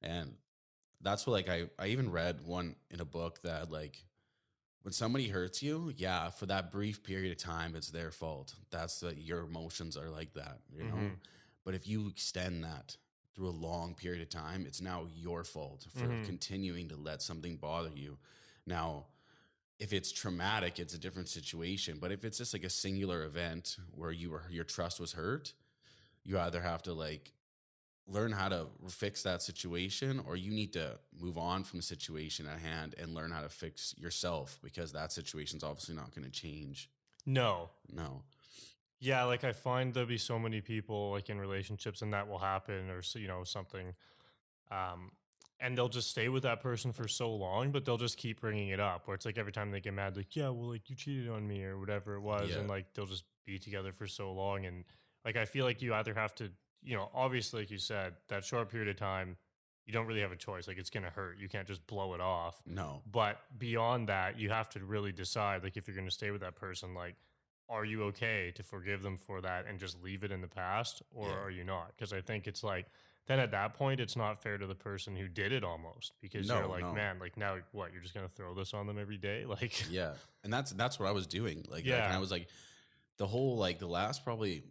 And that's what, like, I even read one in a book that, like, when somebody hurts you, yeah, for that brief period of time, it's their fault. That's the your emotions are like that, you know? Mm-hmm. But if you extend that through a long period of time, it's now your fault for Mm-hmm. continuing to let something bother you. Now, if it's traumatic, it's a different situation. But if it's just like a singular event where your trust was hurt, you either have to like learn how to fix that situation, or you need to move on from the situation at hand and learn how to fix yourself, because that situation's obviously not going to change. No. No. Yeah, like I find there'll be so many people like in relationships and that will happen or something. Um and they'll just stay with that person for so long, but they'll just keep bringing it up where it's like every time they get mad like, "Yeah, well like you cheated on me" or whatever it was, Yeah. and like they'll just be together for so long. And like I feel like you either have to, obviously like you said, that short period of time you don't really have a choice. Like it's going to hurt. You can't just blow it off. No. But beyond that, you have to really decide like if you're going to stay with that person, like are you okay to forgive them for that and just leave it in the past, or Yeah. are you not? Because I think it's like then at that point it's not fair to the person who did it almost, because you're No, like, no. man, like now what, you're just gonna throw this on them every day? Like Yeah. And that's what I was doing. Like, and I yeah. was like, the whole, like, the last probably,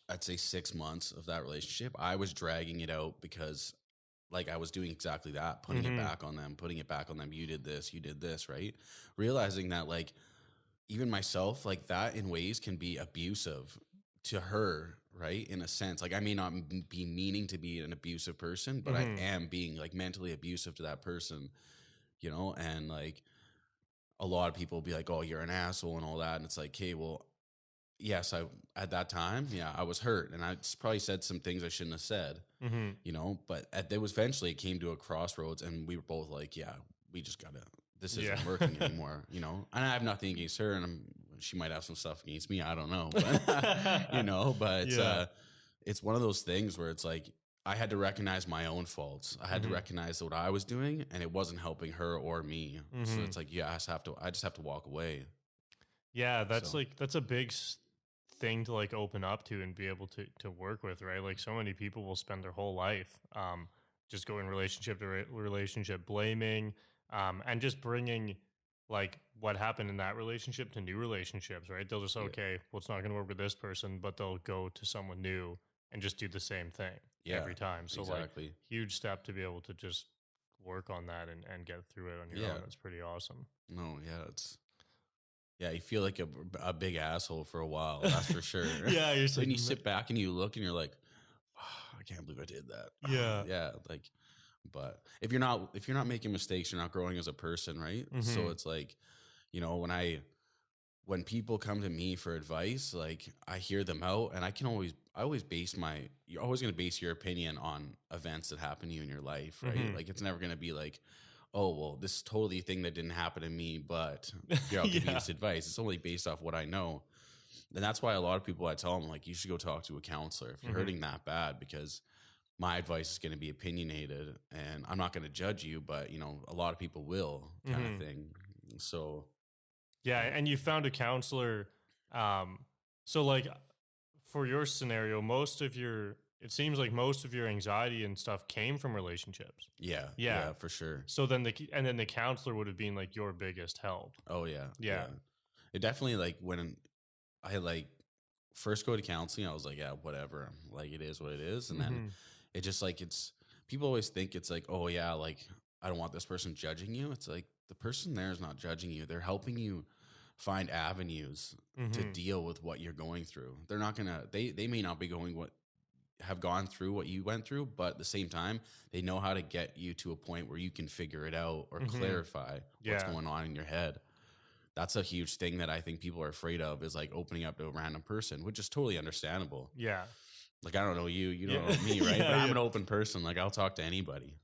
I'd say 6 months of that relationship, I was dragging it out because, like, I was doing exactly that, putting it Mm-hmm. back on them, putting it back on them. You did this, right? Realizing that, like, even myself, like, that in ways can be abusive to her, right? In a sense, like, I may not be meaning to be an abusive person, but I Mm-hmm. am being like mentally abusive to that person, and like a lot of people will be like, "Oh, you're an asshole" and all that, and it's like, "Hey, well, yes, I at that time, yeah, I was hurt, and I probably said some things I shouldn't have said, Mm-hmm. but there was eventually it came to a crossroads, and we were both like, yeah, we just gotta, this Yeah. isn't working anymore, and I have nothing against her, and she might have some stuff against me, I don't know, but but Yeah. it's one of those things where it's like I had to recognize my own faults. I had to Mm-hmm. recognize what I was doing, and it wasn't helping her or me. So Mm-hmm. it's like, yeah, I just have to walk away. Yeah, that's So like that's a big thing to like open up to and be able to work with, right? Like so many people will spend their whole life just going relationship to relationship, blaming and just bringing like what happened in that relationship to new relationships, right? They'll just yeah, okay, well it's not going to work with this person, but they'll go to someone new and just do the same thing yeah, every time. So like exactly. huge step to be able to just work on that and get through it on your own. Yeah, That's pretty awesome. no, yeah, it's yeah, you feel like a big asshole for a while, that's for sure. Yeah, you're just Then like you sit back and you look and you're like, "Ah, I can't believe I did that." yeah. Yeah, like, but if you're not making mistakes, you're not growing as a person, right? So Mhm. it's like, when people come to me for advice, like, I hear them out, and I always base you're always going to base your opinion on events that happen to you in your life, right? Mhm. Like, it's never going to be like, oh, well, this is totally a thing that didn't happen to me, but here, I'll give you Yeah. this advice. It's only based off what I know. And that's why a lot of people, I tell them, like, you should go talk to a counselor if you're Mhm. hurting that bad, because my advice is going to be opinionated, and I'm not going to judge you, but, a lot of people will, kind of Mhm. thing. So, Yeah, yeah. and you found a counselor. Um, so like for your scenario, most of your it seems like most of your anxiety and stuff came from relationships. Yeah, Yeah. yeah, for sure. So then and then the counselor would have been like your biggest help. Oh yeah, Yeah. yeah. It definitely, like, when I like first go to counseling, I was like, yeah, whatever. Like, it is what it is. And then Mhm. it just, like, it's people always think it's like, oh yeah, like, I don't want this person judging you. It's like the person there is not judging you. They're helping you find avenues to Mhm. deal with what you're going through. They're not gonna they may not be going what have gone through what you went through, but at the same time, they know how to get you to a point where you can figure it out or Mhm. clarify what's Yeah. going on in your head. That's a huge thing that I think people are afraid of, is like opening up to a random person, which is totally understandable. Yeah. Like, I don't know you, you don't Yeah. know me, right? Yeah, But I'm yeah. an open person. Like, I'll talk to anybody,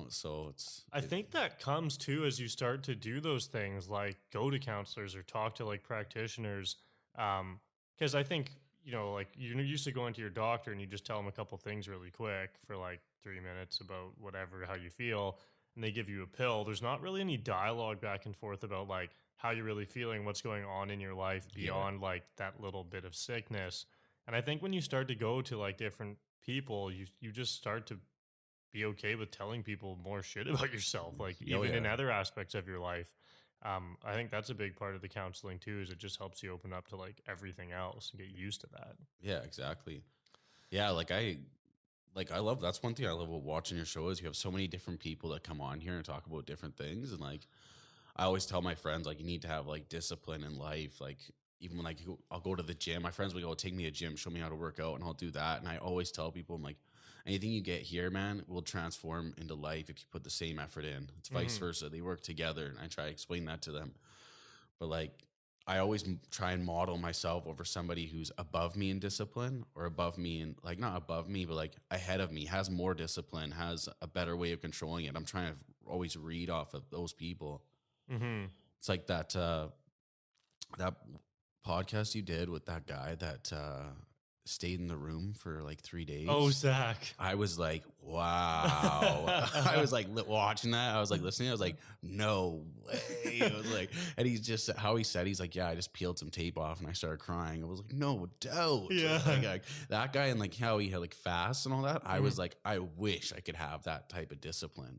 so I think that comes too as you start to do those things like go to counselors or talk to like practitioners. Because I think, like you're used to going to your doctor and you just tell them a couple things really quick for like 3 minutes about whatever, how you feel, and they give you a pill. There's not really any dialogue back and forth about like how you're really feeling, what's going on in your life yeah, beyond like that little bit of sickness. And I think when you start to go to like different people, you just start to be okay with telling people more shit about yourself, like Oh even in yeah. other aspects of your life. I think that's a big part of the counseling too, is it just helps you open up to like everything else and get used to that. Yeah, exactly. Yeah, like I love that's one thing I love about watching your show is you have so many different people that come on here and talk about different things. And like I always tell my friends, like, you need to have like discipline in life. Like even when I'll go to the gym, my friends will go take me to gym, show me how to work out, and I'll do that. And I always tell people, I'm like, anything you get here, man, will transform into life if you put the same effort in. It's vice Hmm. versa. They work together, and I try to explain that to them. But like I always try and model myself over somebody who's above me in discipline, or above me in, like, not above me but like ahead of me, has more discipline, has a better way of controlling it. I'm trying to always read off of those people. Hmm. It's like that podcast you did with that guy that stayed in the room for like 3 Oh, days. Zach. I was like, wow. I was like watching that. I was like listening. I was like, no way. I was like, and he's just how he said, he's like, yeah, I just peeled some tape off and I started crying. I was like, no doubt. Yeah. Like, that guy, and like how he had like fast and all that. I was like, I wish I could have that type of discipline.